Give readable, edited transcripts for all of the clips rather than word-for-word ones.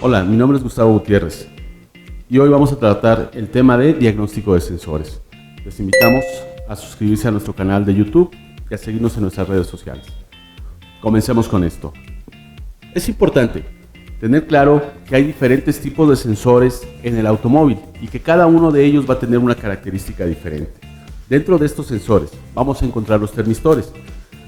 Hola, mi nombre es Gustavo Gutiérrez y hoy vamos a tratar el tema de diagnóstico de sensores. Les invitamos a suscribirse a nuestro canal de YouTube y a seguirnos en nuestras redes sociales. Comencemos con esto. Es importante tener claro que hay diferentes tipos de sensores en el automóvil y que cada uno de ellos va a tener una característica diferente. Dentro de estos sensores vamos a encontrar los termistores.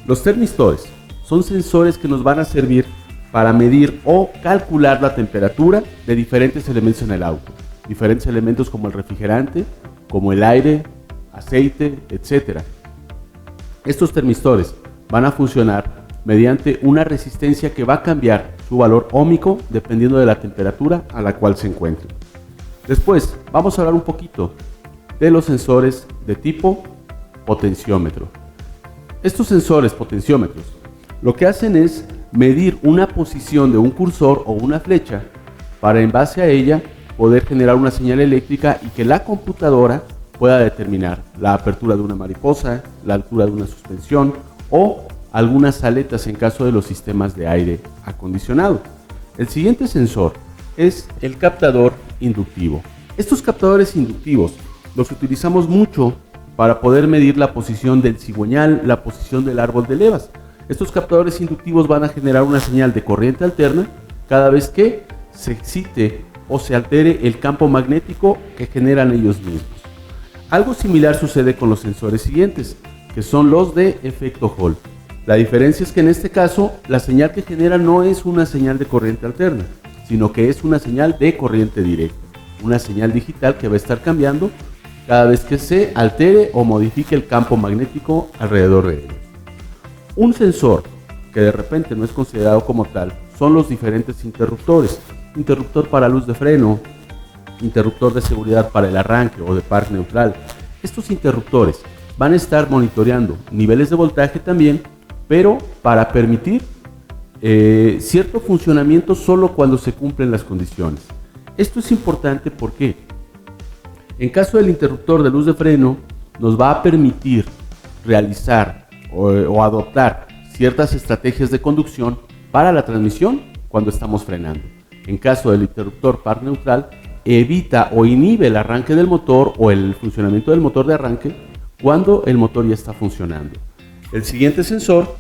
Los termistores son sensores que nos van a servir para medir o calcular la temperatura de diferentes elementos en el auto. Diferentes elementos como el refrigerante, como el aire, aceite, etc. Estos termistores van a funcionar mediante una resistencia que va a cambiar su valor óhmico dependiendo de la temperatura a la cual se encuentre. Después vamos a hablar un poquito de los sensores de tipo potenciómetro. Estos sensores potenciómetros lo que hacen es medir una posición de un cursor o una flecha para en base a ella poder generar una señal eléctrica y que la computadora pueda determinar la apertura de una mariposa, la altura de una suspensión o algunas aletas en caso de los sistemas de aire acondicionado. El siguiente sensor es el captador inductivo. Estos captadores inductivos los utilizamos mucho para poder medir la posición del cigüeñal, la posición del árbol de levas. Estos captadores inductivos van a generar una señal de corriente alterna cada vez que se excite o se altere el campo magnético que generan ellos mismos. Algo similar sucede con los sensores siguientes, que son los de efecto Hall. La diferencia es que en este caso la señal que genera no es una señal de corriente alterna, sino que es una señal de corriente directa, una señal digital que va a estar cambiando cada vez que se altere o modifique el campo magnético alrededor de ellos. Un sensor que de repente no es considerado como tal son los diferentes interruptores. Interruptor para luz de freno, interruptor de seguridad para el arranque o de par neutral. Estos interruptores van a estar monitoreando niveles de voltaje también, pero para permitir cierto funcionamiento solo cuando se cumplen las condiciones. Esto es importante porque en caso del interruptor de luz de freno nos va a permitir realizar o adoptar ciertas estrategias de conducción para la transmisión cuando estamos frenando. En caso del interruptor par neutral, evita o inhibe el arranque del motor o el funcionamiento del motor de arranque cuando el motor ya está funcionando. El siguiente sensor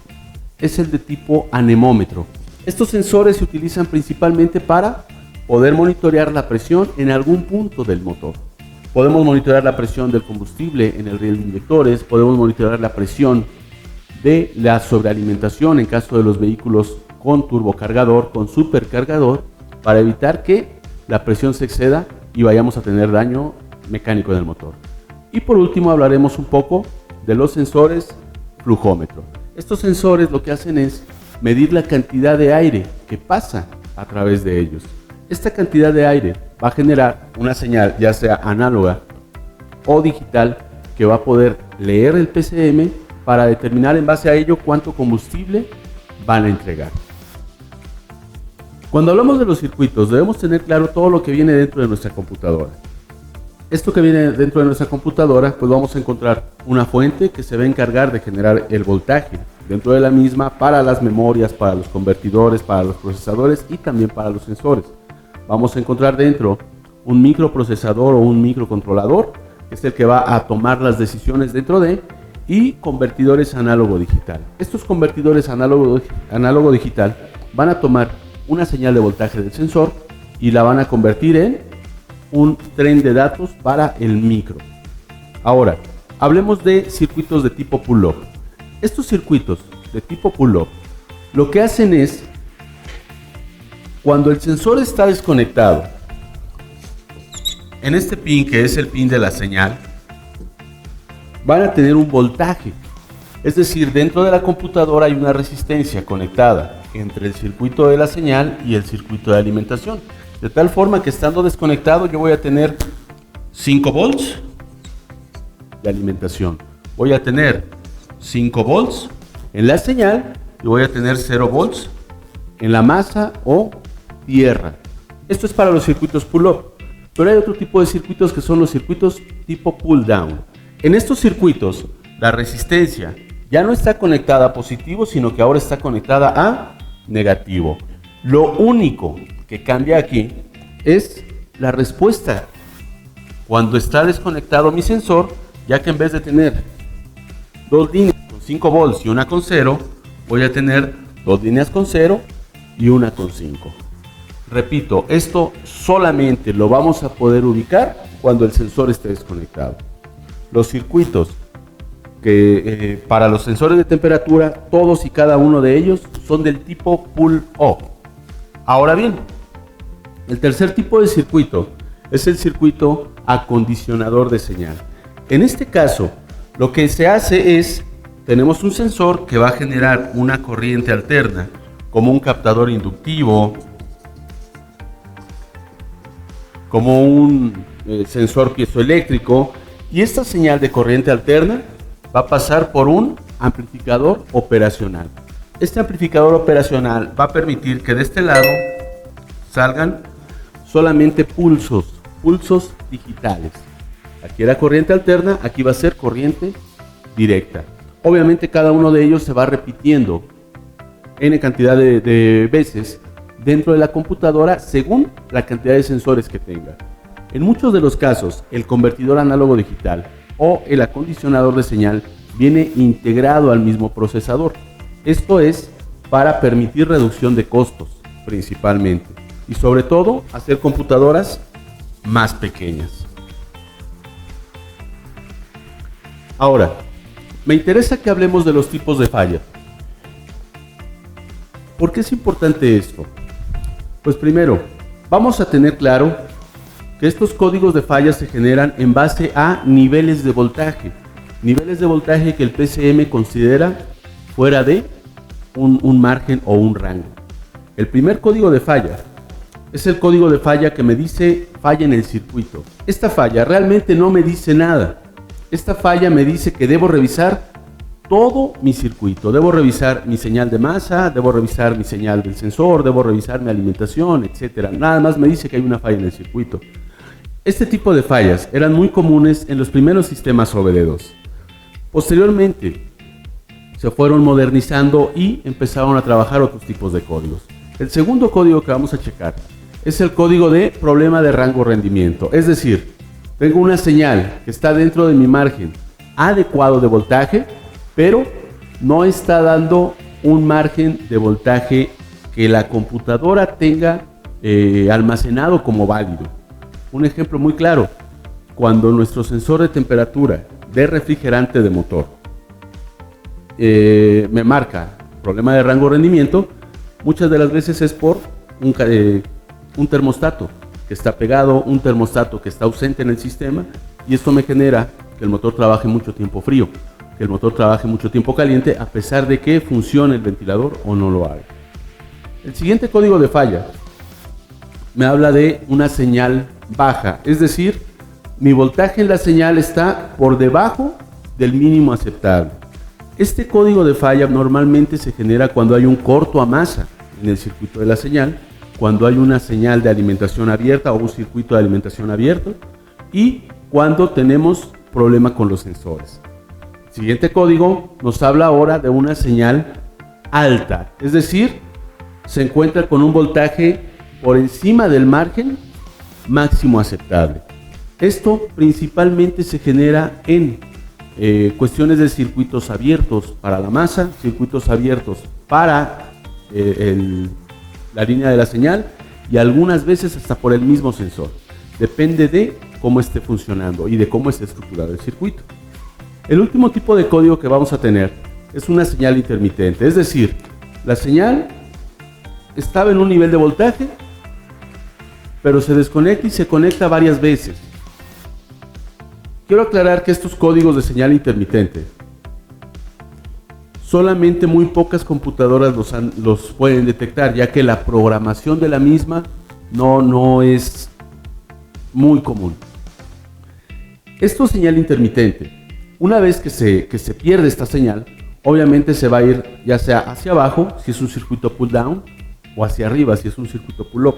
es el de tipo anemómetro. Estos sensores se utilizan principalmente para poder monitorear la presión en algún punto del motor. Podemos monitorear la presión del combustible en el riel de inyectores, podemos monitorear la presión de la sobrealimentación en caso de los vehículos con turbocargador, con supercargador, para evitar que la presión se exceda y vayamos a tener daño mecánico en el motor. Y por último hablaremos un poco de los sensores flujómetro. Estos sensores lo que hacen es medir la cantidad de aire que pasa a través de ellos. Esta cantidad de aire va a generar una señal ya sea análoga o digital que va a poder leer el PCM para determinar en base a ello cuánto combustible van a entregar. Cuando hablamos de los circuitos debemos tener claro todo lo que viene dentro de nuestra computadora. Esto que viene dentro de nuestra computadora, pues vamos a encontrar una fuente que se va a encargar de generar el voltaje dentro de la misma para las memorias, para los convertidores, para los procesadores y también para los sensores. Vamos a encontrar dentro un microprocesador o un microcontrolador, que es el que va a tomar las decisiones dentro de, y convertidores análogo-digital. Estos convertidores análogo-digital van a tomar una señal de voltaje del sensor y la van a convertir en un tren de datos para el micro. Ahora, hablemos de circuitos de tipo pull-up. Estos circuitos de tipo pull-up lo que hacen es, cuando el sensor está desconectado, en este pin que es el pin de la señal, van a tener un voltaje. Es decir, dentro de la computadora hay una resistencia conectada entre el circuito de la señal y el circuito de alimentación. De tal forma que estando desconectado yo voy a tener 5 volts de alimentación. Voy a tener 5 volts en la señal y voy a tener 0 volts en la masa o tierra. Esto es para los circuitos pull-up. Pero hay otro tipo de circuitos que son los circuitos tipo pull-down. En estos circuitos la resistencia ya no está conectada a positivo, sino que ahora está conectada a negativo. Lo único que cambia aquí es la respuesta. Cuando está desconectado mi sensor, ya que en vez de tener dos líneas con 5 volts y una con 0, voy a tener dos líneas con 0 y una con 5. Repito, esto solamente lo vamos a poder ubicar cuando el sensor esté desconectado. Los circuitos que para los sensores de temperatura, todos y cada uno de ellos son del tipo pull-off. Ahora bien, el tercer tipo de circuito es el circuito acondicionador de señal. En este caso, lo que se hace es, tenemos un sensor que va a generar una corriente alterna, como un captador inductivo, como un sensor piezoeléctrico, y esta señal de corriente alterna va a pasar por un amplificador operacional. Este amplificador operacional va a permitir que de este lado salgan solamente pulsos digitales. Aquí era corriente alterna, aquí va a ser corriente directa. Obviamente cada uno de ellos se va repitiendo n cantidad de veces dentro de la computadora según la cantidad de sensores que tenga. En muchos de los casos, el convertidor análogo digital o el acondicionador de señal viene integrado al mismo procesador. Esto es para permitir reducción de costos principalmente y sobre todo hacer computadoras más pequeñas. Ahora, me interesa que hablemos de los tipos de falla. ¿Por qué es importante esto? Pues primero, vamos a tener claro que estos códigos de falla se generan en base a niveles de voltaje. Niveles de voltaje que el PCM considera fuera de un margen o un rango. El primer código de falla es el código de falla que me dice falla en el circuito. Esta falla realmente no me dice nada. Esta falla me dice que debo revisar todo mi circuito. Debo revisar mi señal de masa, debo revisar mi señal del sensor, debo revisar mi alimentación, etc. Nada más me dice que hay una falla en el circuito. Este tipo de fallas eran muy comunes en los primeros sistemas OBD2. Posteriormente, se fueron modernizando y empezaron a trabajar otros tipos de códigos. El segundo código que vamos a checar es el código de problema de rango rendimiento. Es decir, tengo una señal que está dentro de mi margen adecuado de voltaje, pero no está dando un margen de voltaje que la computadora tenga almacenado como válido. Un ejemplo muy claro, cuando nuestro sensor de temperatura de refrigerante de motor me marca problema de rango rendimiento, muchas de las veces es por un termostato que está pegado, un termostato que está ausente en el sistema, y esto me genera que el motor trabaje mucho tiempo frío, que el motor trabaje mucho tiempo caliente, a pesar de que funcione el ventilador o no lo haga. El siguiente código de falla me habla de una señal baja, es decir, mi voltaje en la señal está por debajo del mínimo aceptable. Este código de falla normalmente se genera cuando hay un corto a masa en el circuito de la señal, cuando hay una señal de alimentación abierta o un circuito de alimentación abierto y cuando tenemos problema con los sensores. El siguiente código nos habla ahora de una señal alta, es decir, se encuentra con un voltaje por encima del margen máximo aceptable. Esto principalmente se genera en cuestiones de circuitos abiertos para la masa, circuitos abiertos para la línea de la señal y algunas veces hasta por el mismo sensor. Depende de cómo esté funcionando y de cómo esté estructurado el circuito. El último tipo de código que vamos a tener es una señal intermitente, es decir, la señal estaba en un nivel de voltaje, pero se desconecta y se conecta varias veces. Quiero aclarar que estos códigos de señal intermitente solamente muy pocas computadoras los pueden detectar, ya que la programación de la misma no es muy común. Esto es señal intermitente. Una vez que se pierde esta señal, obviamente se va a ir ya sea hacia abajo, si es un circuito pull down, o hacia arriba, si es un circuito pull up.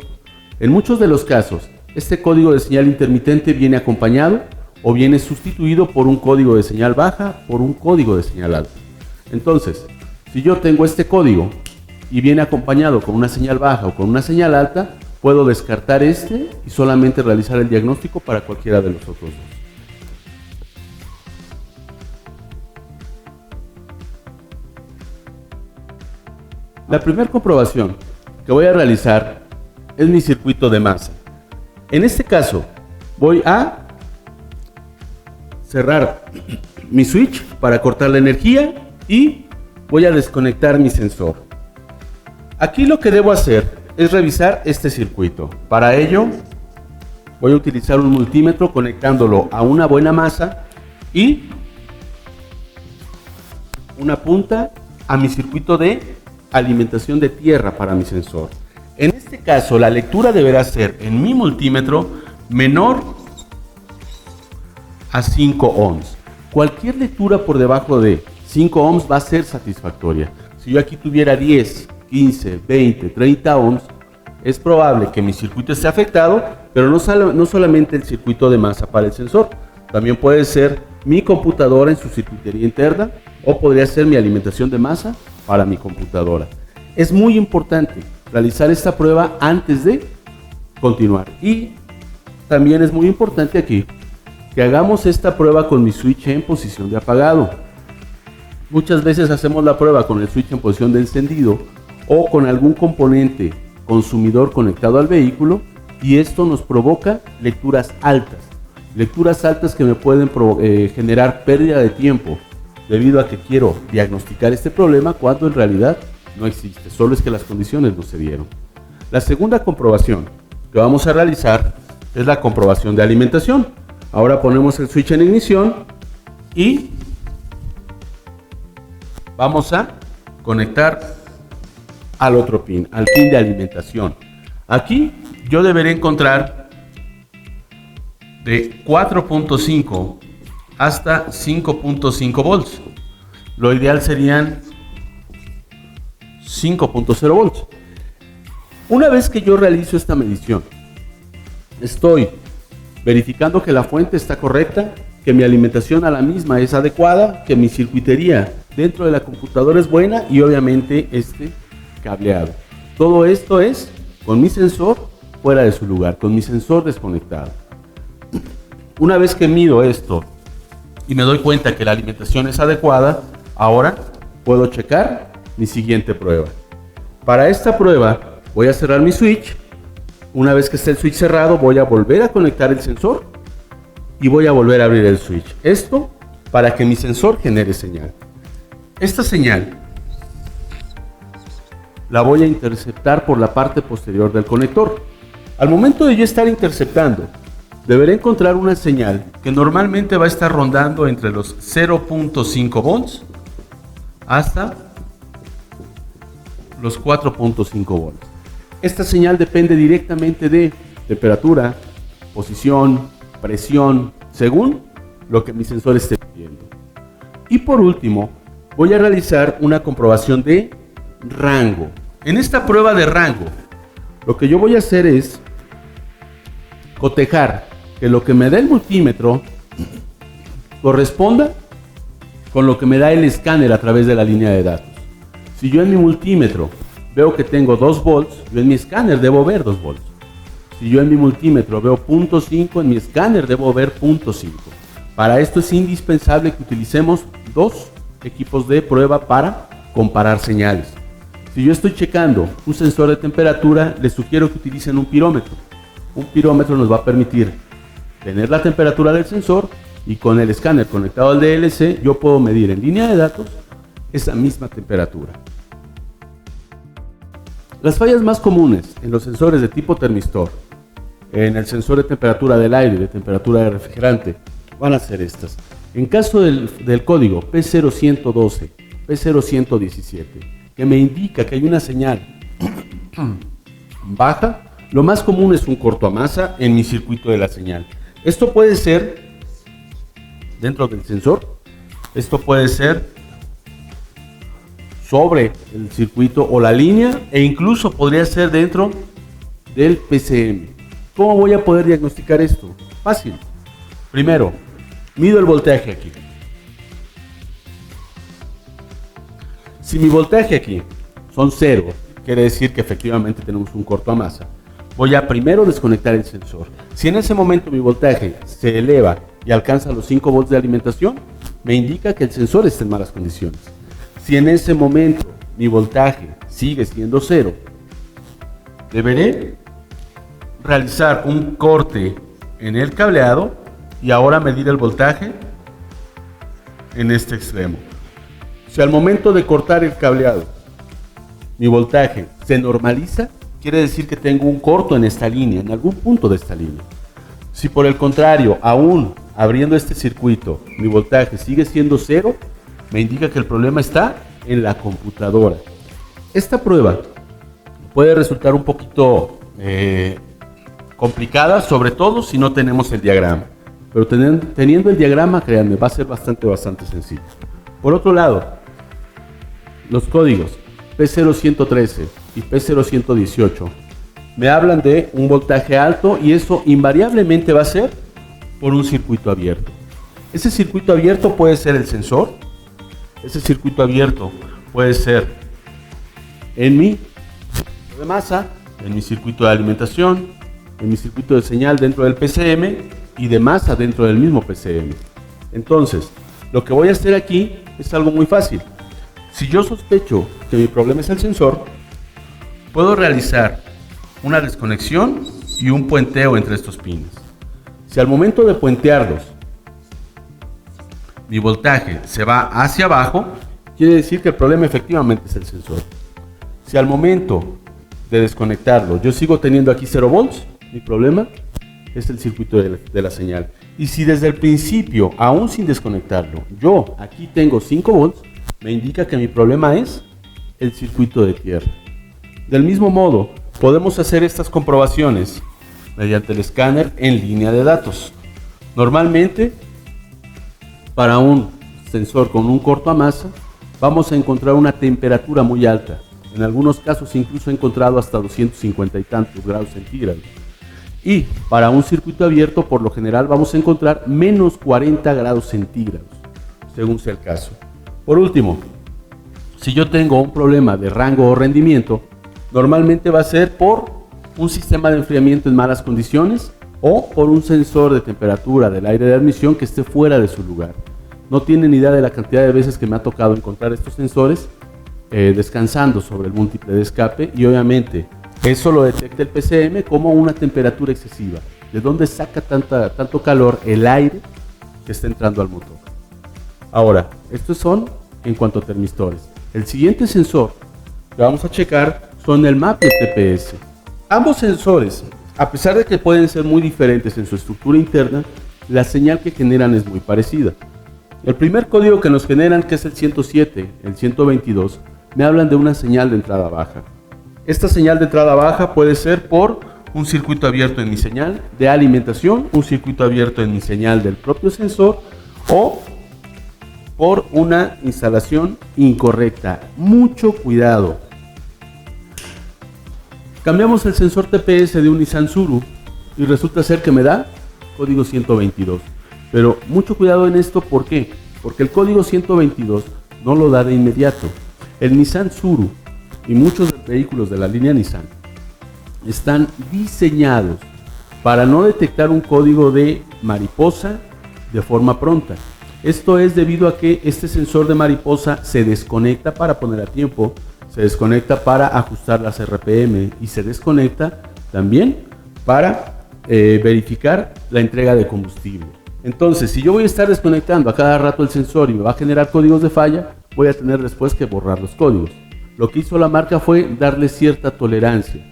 En muchos de los casos, este código de señal intermitente viene acompañado o viene sustituido por un código de señal baja, por un código de señal alta. Entonces, si yo tengo este código y viene acompañado con una señal baja o con una señal alta, puedo descartar este y solamente realizar el diagnóstico para cualquiera de los otros dos. La primera comprobación que voy a realizar es mi circuito de masa. En este caso, voy a cerrar mi switch para cortar la energía y voy a desconectar mi sensor. Aquí lo que debo hacer es revisar este circuito. Para ello, voy a utilizar un multímetro conectándolo a una buena masa y una punta a mi circuito de alimentación de tierra para mi sensor. En este caso, la lectura deberá ser en mi multímetro menor a 5 ohms. Cualquier lectura por debajo de 5 ohms va a ser satisfactoria. Si yo aquí tuviera 10, 15, 20, 30 ohms, es probable que mi circuito esté afectado, pero no solamente el circuito de masa para el sensor, también puede ser mi computadora en su circuitería interna o podría ser mi alimentación de masa para mi computadora. Es muy importante realizar esta prueba antes de continuar y también es muy importante aquí que hagamos esta prueba con mi switch en posición de apagado. Muchas veces hacemos la prueba con el switch en posición de encendido o con algún componente consumidor conectado al vehículo y esto nos provoca lecturas altas que me pueden generar pérdida de tiempo debido a que quiero diagnosticar este problema cuando en realidad no existe, solo es que las condiciones no se dieron. La segunda comprobación que vamos a realizar es la comprobación de alimentación. Ahora ponemos el switch en ignición y vamos a conectar al otro pin, al pin de alimentación. Aquí yo deberé encontrar de 4.5 hasta 5.5 volts. Lo ideal serían 5.0 volts. Una vez que yo realizo esta medición, estoy verificando que la fuente está correcta, que mi alimentación a la misma es adecuada, que mi circuitería dentro de la computadora es buena y obviamente este cableado. Todo esto es con mi sensor fuera de su lugar, con mi sensor desconectado. Una vez que mido esto y me doy cuenta que la alimentación es adecuada, ahora puedo checar mi siguiente prueba. Para esta prueba voy a cerrar mi switch. Una vez que esté el switch cerrado, voy a volver a conectar el sensor y voy a volver a abrir el switch. Esto para que mi sensor genere señal. Esta señal la voy a interceptar por la parte posterior del conector. Al momento de yo estar interceptando, deberé encontrar una señal que normalmente va a estar rondando entre los 0.5 volts hasta los 4.5 volts. Esta señal depende directamente de temperatura, posición, presión, según lo que mi sensor esté pidiendo. Y por último, voy a realizar una comprobación de rango. En esta prueba de rango, lo que yo voy a hacer es cotejar que lo que me da el multímetro corresponda con lo que me da el escáner a través de la línea de datos. Si yo en mi multímetro veo que tengo 2 volts, yo en mi escáner debo ver 2 volts. Si yo en mi multímetro veo 0.5, en mi escáner debo ver 0.5. Para esto es indispensable que utilicemos dos equipos de prueba para comparar señales. Si yo estoy checando un sensor de temperatura, les sugiero que utilicen un pirómetro. Un pirómetro nos va a permitir tener la temperatura del sensor y con el escáner conectado al DLC yo puedo medir en línea de datos esa misma temperatura. Las fallas más comunes en los sensores de tipo termistor, en el sensor de temperatura del aire, de temperatura de refrigerante, van a ser estas. En caso del código P0112, P0117, que me indica que hay una señal baja, lo más común es un corto a masa en mi circuito de la señal. Esto puede ser dentro del sensor, esto puede ser sobre el circuito o la línea e incluso podría ser dentro del PCM. ¿Cómo voy a poder diagnosticar esto? Fácil. Primero, mido el voltaje aquí. Si mi voltaje aquí son 0, quiere decir que efectivamente tenemos un corto a masa. voy a primero desconectar el sensor. Si en ese momento mi voltaje se eleva y alcanza los 5 volts de alimentación, me indica que el sensor está en malas condiciones. Si en ese momento mi voltaje sigue siendo 0, deberé realizar un corte en el cableado y ahora medir el voltaje en este extremo. Si al momento de cortar el cableado mi voltaje se normaliza, quiere decir que tengo un corto en esta línea, en algún punto de esta línea. Si por el contrario, aún abriendo este circuito, mi voltaje sigue siendo 0, me indica que el problema está en la computadora. Esta prueba puede resultar un poquito complicada, sobre todo si no tenemos el diagrama. Pero teniendo el diagrama, créanme, va a ser bastante sencillo. Por otro lado, los códigos P0113 y P0118 me hablan de un voltaje alto y eso invariablemente va a ser por un circuito abierto. Ese circuito abierto puede ser el sensor, ese circuito abierto puede ser en mi de masa, en mi circuito de alimentación, en mi circuito de señal dentro del PCM y de masa dentro del mismo PCM. Entonces, lo que voy a hacer aquí es algo muy fácil. Si yo sospecho que mi problema es el sensor, puedo realizar una desconexión y un puenteo entre estos pines. Si al momento de puentearlos mi voltaje se va hacia abajo, quiere decir que el problema efectivamente es el sensor. Si al momento de desconectarlo yo sigo teniendo aquí 0 volts, mi problema es el circuito de la señal. Y si desde el principio, aún sin desconectarlo, yo aquí tengo 5 volts, me indica que mi problema es el circuito de tierra. Del mismo modo, podemos hacer estas comprobaciones mediante el escáner en línea de datos. Normalmente, para un sensor con un corto a masa, vamos a encontrar una temperatura muy alta. En algunos casos incluso he encontrado hasta 250 y tantos grados centígrados. Y para un circuito abierto, por lo general, vamos a encontrar menos 40 grados centígrados, según sea el caso. Por último, si yo tengo un problema de rango o rendimiento, normalmente va a ser por un sistema de enfriamiento en malas condiciones o por un sensor de temperatura del aire de admisión que esté fuera de su lugar. No tienen idea de la cantidad de veces que me ha tocado encontrar estos sensores descansando sobre el múltiple de escape y obviamente eso lo detecta el PCM como una temperatura excesiva. ¿De dónde saca tanto calor el aire que está entrando al motor? Ahora, estos son en cuanto a termistores. El siguiente sensor que vamos a checar son el MAP y el TPS. Ambos sensores, a pesar de que pueden ser muy diferentes en su estructura interna, la señal que generan es muy parecida. El primer código que nos generan, que es el 107, el 122, me hablan de una señal de entrada baja. Esta señal de entrada baja puede ser por un circuito abierto en mi señal de alimentación, un circuito abierto en mi señal del propio sensor o por una instalación incorrecta. Mucho cuidado. Cambiamos el sensor TPS de un Nissan Tsuru y resulta ser que me da código 122. Pero mucho cuidado en esto, ¿por qué? Porque el código 122 no lo da de inmediato. El Nissan Tsuru y muchos vehículos de la línea Nissan están diseñados para no detectar un código de mariposa de forma pronta. Esto es debido a que este sensor de mariposa se desconecta para poner a tiempo, se desconecta para ajustar las RPM y se desconecta también para verificar la entrega de combustible. Entonces, si yo voy a estar desconectando a cada rato el sensor y me va a generar códigos de falla, voy a tener después que borrar los códigos. Lo que hizo la marca fue darle cierta tolerancia.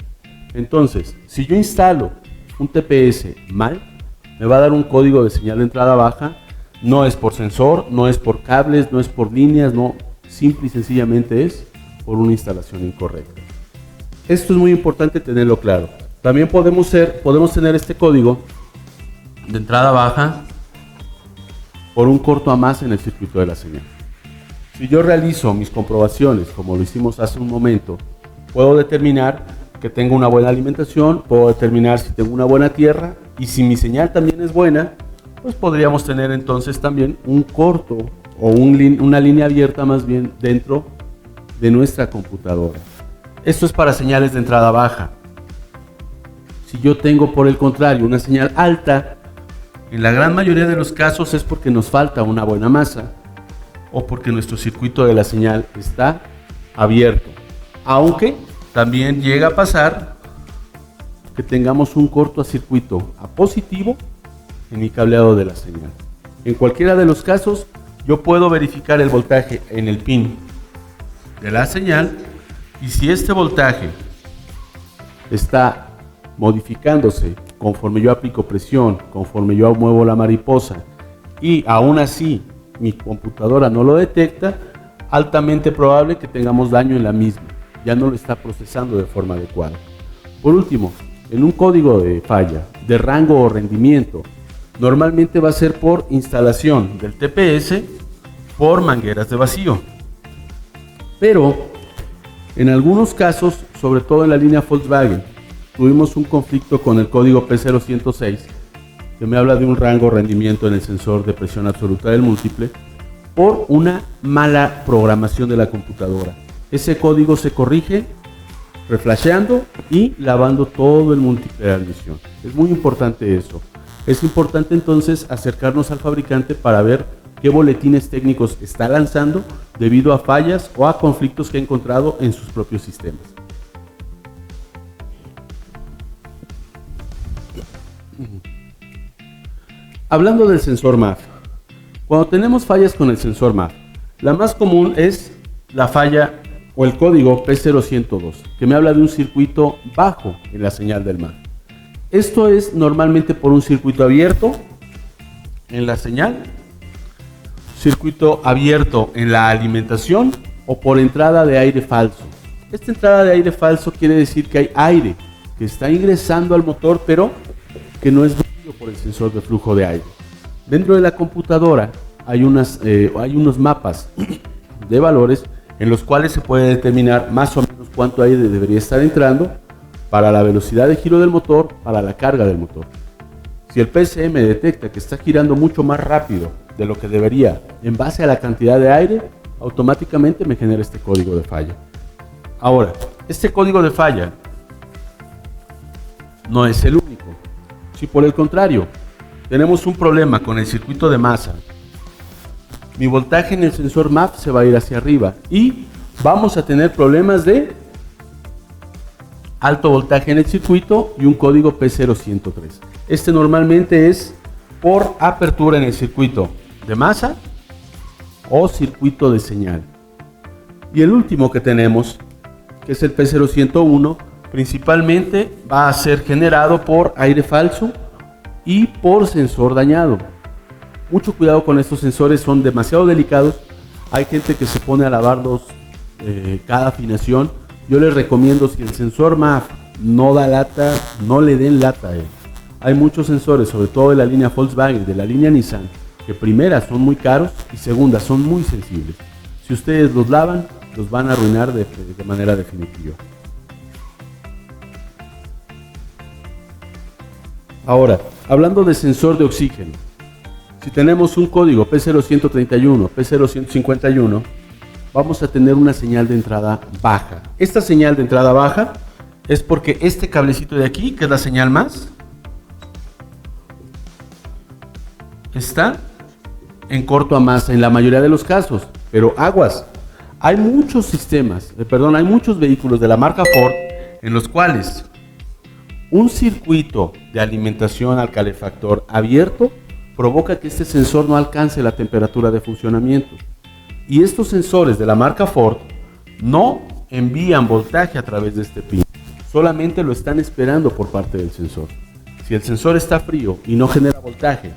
Entonces, si yo instalo un TPS mal, me va a dar un código de señal de entrada baja. No es por sensor, no es por cables, no es por líneas, no, simple y sencillamente es por una instalación incorrecta. Esto es muy importante tenerlo claro. También podemos tener este código de entrada baja por un corto a masa en el circuito de la señal. Si yo realizo mis comprobaciones como lo hicimos hace un momento, puedo determinar que tengo una buena alimentación, puedo determinar si tengo una buena tierra y si mi señal también es buena, pues podríamos tener entonces también un corto o una línea abierta más bien dentro de nuestra computadora. Esto es para señales de entrada baja. Si yo tengo por el contrario una señal alta, en la gran mayoría de los casos es porque nos falta una buena masa o porque nuestro circuito de la señal está abierto. Aunque también llega a pasar que tengamos un cortocircuito a positivo en mi cableado de la señal. En cualquiera de los casos, yo puedo verificar el voltaje en el pin de la señal, y si este voltaje está modificándose conforme yo aplico presión, conforme yo muevo la mariposa, y aún así mi computadora no lo detecta, altamente probable que tengamos daño en la misma, ya no lo está procesando de forma adecuada. Por último, en un código de falla de rango o rendimiento, normalmente va a ser por instalación del TPS por mangueras de vacío. Pero en algunos casos, sobre todo en la línea Volkswagen, tuvimos un conflicto con el código P0106 que me habla de un rango o rendimiento en el sensor de presión absoluta del múltiple por una mala programación de la computadora. Ese código se corrige reflasheando y lavando todo el múltiple de admisión. Es muy importante eso. Es importante entonces acercarnos al fabricante para ver qué boletines técnicos está lanzando debido a fallas o a conflictos que ha encontrado en sus propios sistemas. Hablando del sensor MAF, cuando tenemos fallas con el sensor MAF, la más común es la falla o el código P0102, que me habla de un circuito bajo en la señal del MAF. Esto es normalmente por un circuito abierto en la señal, circuito abierto en la alimentación o por entrada de aire falso. Esta entrada de aire falso quiere decir que hay aire que está ingresando al motor, pero que no es medido por el sensor de flujo de aire. Dentro de la computadora hay unos mapas de valores en los cuales se puede determinar más o menos cuánto aire debería estar entrando para la velocidad de giro del motor, para la carga del motor. Si el PSM detecta que está girando mucho más rápido de lo que debería en base a la cantidad de aire, automáticamente me genera este código de falla. Ahora, este código de falla no es el único. Si por el contrario tenemos un problema con el circuito de masa, mi voltaje en el sensor MAF se va a ir hacia arriba y vamos a tener problemas de alto voltaje en el circuito y un código P0103. Este normalmente es por apertura en el circuito de masa o circuito de señal. Y el último que tenemos, que es el P0101, principalmente va a ser generado por aire falso y por sensor dañado. Mucho cuidado con estos sensores, son demasiado delicados. Hay gente que se pone a lavarlos cada afinación. Yo les recomiendo, si el sensor MAF no da lata, no le den lata a él. Hay muchos sensores, sobre todo de la línea Volkswagen, de la línea Nissan, que primera son muy caros y segunda son muy sensibles. Si ustedes los lavan, los van a arruinar de manera definitiva. Ahora, hablando de sensor de oxígeno, si tenemos un código P0131, P0151, vamos a tener una señal de entrada baja. Esta señal de entrada baja es porque este cablecito de aquí, que es la señal más, está en corto a masa en la mayoría de los casos, pero aguas. Hay muchos sistemas, hay muchos vehículos de la marca Ford en los cuales un circuito de alimentación al calefactor abierto provoca que este sensor no alcance la temperatura de funcionamiento. Y estos sensores de la marca Ford no envían voltaje a través de este pin, solamente lo están esperando por parte del sensor. Si el sensor está frío y no genera voltaje,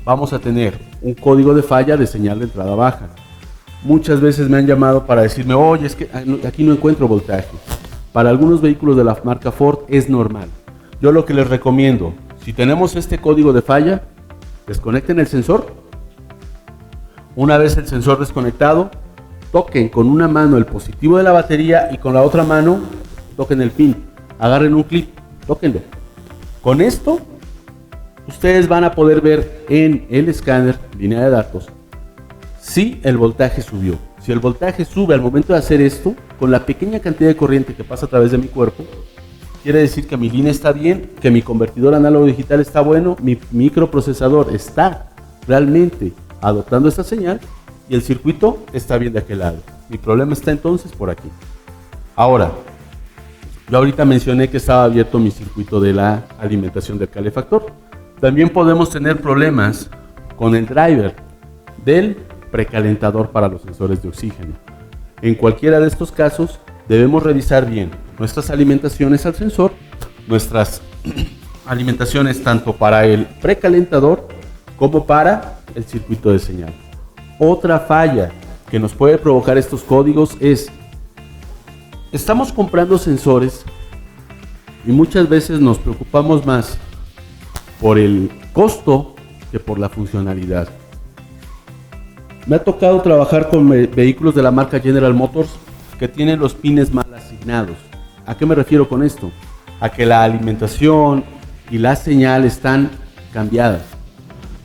vamos a tener un código de falla de señal de entrada baja. Muchas veces me han llamado para decirme, oye, es que aquí no encuentro voltaje. Para algunos vehículos de la marca Ford es normal. Yo lo que les recomiendo, si tenemos este código de falla, desconecten el sensor. Una vez el sensor desconectado, toquen con una mano el positivo de la batería y con la otra mano toquen el pin. Agarren un clip, tóquenlo. Con esto, ustedes van a poder ver en el escáner, línea de datos, si el voltaje subió. Si el voltaje sube al momento de hacer esto, con la pequeña cantidad de corriente que pasa a través de mi cuerpo, quiere decir que mi línea está bien, que mi convertidor análogo digital está bueno, mi microprocesador está realmente adoptando esta señal y el circuito está bien de aquel lado. Mi problema está entonces por aquí. Ahora, yo ahorita mencioné que estaba abierto mi circuito de la alimentación del calefactor. También podemos tener problemas con el driver del precalentador para los sensores de oxígeno. En cualquiera de estos casos debemos revisar bien nuestras alimentaciones al sensor, nuestras alimentaciones tanto para el precalentador como para el circuito de señal. Otra falla que nos puede provocar estos códigos es: estamos comprando sensores y muchas veces nos preocupamos más por el costo que por la funcionalidad. Me ha tocado trabajar con vehículos de la marca General Motors que tienen los pines mal asignados. ¿A qué me refiero con esto? A que la alimentación y la señal están cambiadas.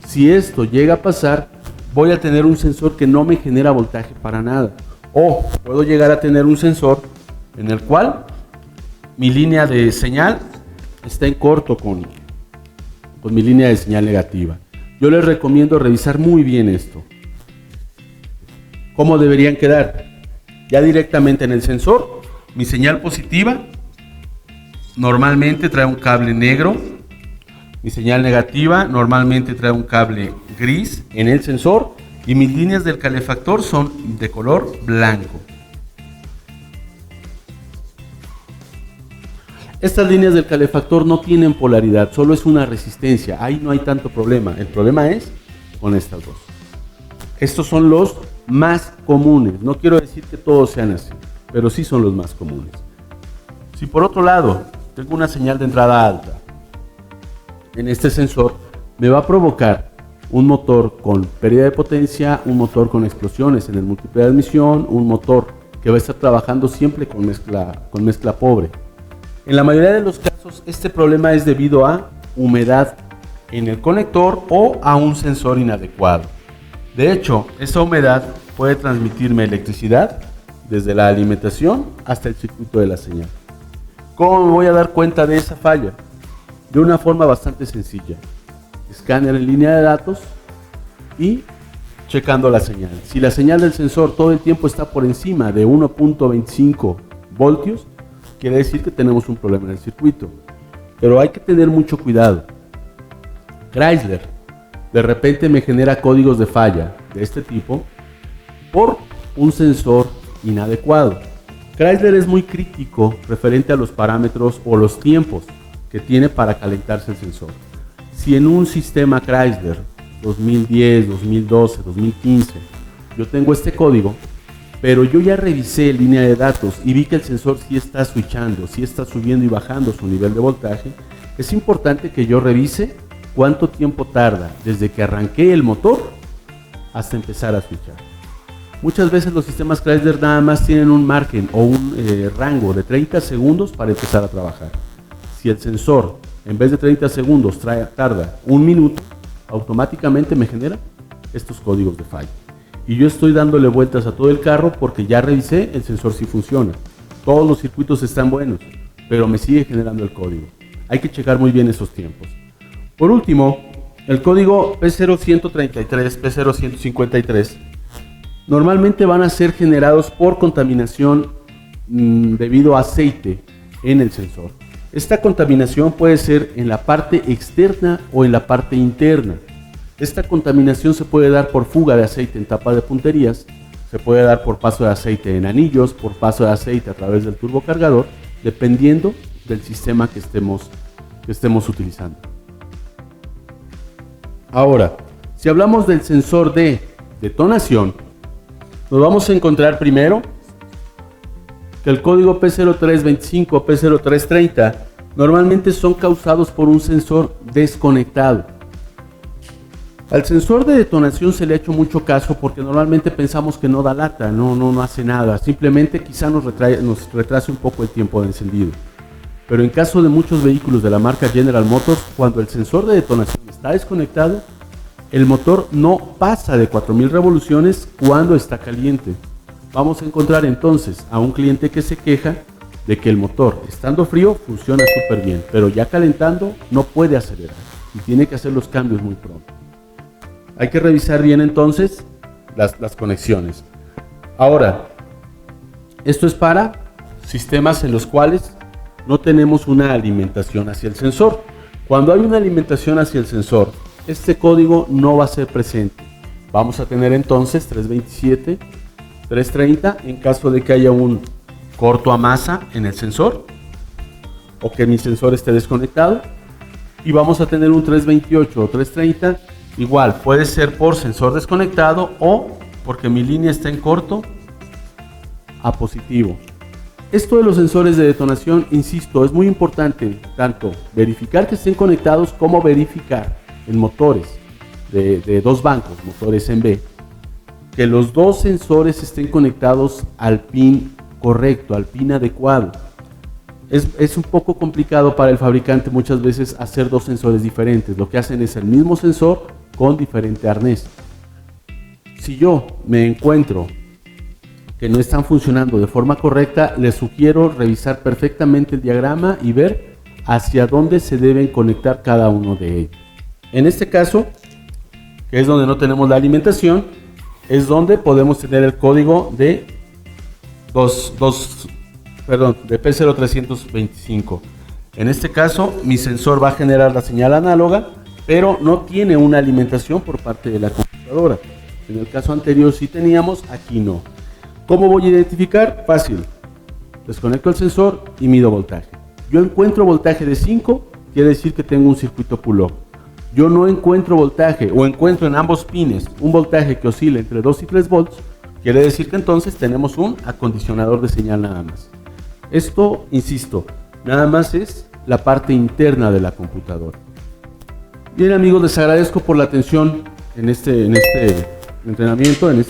Si esto llega a pasar, voy a tener un sensor que no me genera voltaje para nada. O puedo llegar a tener un sensor en el cual mi línea de señal está en corto con mi línea de señal negativa. Yo les recomiendo revisar muy bien esto. ¿Cómo deberían quedar? Ya directamente en el sensor, mi señal positiva normalmente trae un cable negro. Mi señal negativa normalmente trae un cable gris en el sensor y mis líneas del calefactor son de color blanco. Estas líneas del calefactor no tienen polaridad, solo es una resistencia. Ahí no hay tanto problema. El problema es con estas dos. Estos son los más comunes. No quiero decir que todos sean así, pero sí son los más comunes. Si por otro lado tengo una señal de entrada alta en este sensor, me va a provocar un motor con pérdida de potencia, un motor con explosiones en el múltiple de admisión, un motor que va a estar trabajando siempre con mezcla pobre. En la mayoría de los casos, este problema es debido a humedad en el conector o a un sensor inadecuado. De hecho, esa humedad puede transmitirme electricidad desde la alimentación hasta el circuito de la señal. ¿Cómo me voy a dar cuenta de esa falla? De una forma bastante sencilla. Escáner en línea de datos y checando la señal. Si la señal del sensor todo el tiempo está por encima de 1.25 voltios, quiere decir que tenemos un problema en el circuito. Pero hay que tener mucho cuidado. Chrysler de repente me genera códigos de falla de este tipo por un sensor inadecuado. Chrysler es muy crítico referente a los parámetros o los tiempos que tiene para calentarse el sensor. Si en un sistema Chrysler 2010, 2012, 2015 yo tengo este código, pero yo ya revisé línea de datos y vi que el sensor sí está switchando, sí está subiendo y bajando su nivel de voltaje, es importante que yo revise cuánto tiempo tarda desde que arranqué el motor hasta empezar a switchar. Muchas veces los sistemas Chrysler nada más tienen un margen o un rango de 30 segundos para empezar a trabajar. Si el sensor en vez de 30 segundos tarda un minuto, automáticamente me genera estos códigos de falla. Y yo estoy dándole vueltas a todo el carro porque ya revisé, el sensor sí funciona. Todos los circuitos están buenos, pero me sigue generando el código. Hay que checar muy bien esos tiempos. Por último, el código P0133, P0153, normalmente van a ser generados por contaminación debido a aceite en el sensor. Esta contaminación puede ser en la parte externa o en la parte interna. Esta contaminación se puede dar por fuga de aceite en tapa de punterías, se puede dar por paso de aceite en anillos, por paso de aceite a través del turbocargador, dependiendo del sistema que estemos utilizando. Ahora, si hablamos del sensor de detonación, nos vamos a encontrar primero que el código P0325 o P0330 normalmente son causados por un sensor desconectado. Al sensor de detonación se le ha hecho mucho caso porque normalmente pensamos que no da lata, no hace nada, simplemente quizá nos retrase un poco el tiempo de encendido. Pero en caso de muchos vehículos de la marca General Motors, cuando el sensor de detonación está desconectado, el motor no pasa de 4000 revoluciones cuando está caliente. Vamos a encontrar entonces a un cliente que se queja de que el motor, estando frío, funciona súper bien, pero ya calentando no puede acelerar y tiene que hacer los cambios muy pronto. Hay que revisar bien entonces las conexiones. Ahora, esto es para sistemas en los cuales no tenemos una alimentación hacia el sensor. Cuando hay una alimentación hacia el sensor, este código no va a ser presente. Vamos a tener entonces 327, 330 en caso de que haya un corto a masa en el sensor o que mi sensor esté desconectado, y vamos a tener un 328 o 330, igual puede ser por sensor desconectado o porque mi línea está en corto a positivo. Esto de los sensores de detonación, insisto, es muy importante, tanto verificar que estén conectados como verificar en motores de dos bancos, motores en B, que los dos sensores estén conectados al pin correcto, al pin adecuado. Es un poco complicado para el fabricante muchas veces hacer dos sensores diferentes. Lo que hacen es el mismo sensor con diferente arnés. Si yo me encuentro que no están funcionando de forma correcta, les sugiero revisar perfectamente el diagrama y ver hacia dónde se deben conectar cada uno de ellos. En este caso, que es donde no tenemos la alimentación, es donde podemos tener el código de de P0325. En este caso, mi sensor va a generar la señal análoga, pero no tiene una alimentación por parte de la computadora. En el caso anterior sí teníamos, aquí no. ¿Cómo voy a identificar? Fácil. Desconecto el sensor y mido voltaje. Yo encuentro voltaje de 5, quiere decir que tengo un circuito pull-up. Yo no encuentro voltaje o encuentro en ambos pines un voltaje que oscila entre 2 y 3 volts, quiere decir que entonces tenemos un acondicionador de señal nada más. Esto, insisto, nada más es la parte interna de la computadora. Bien amigos, les agradezco por la atención en este entrenamiento, en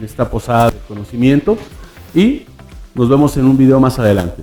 esta posada de conocimiento, y nos vemos en un video más adelante.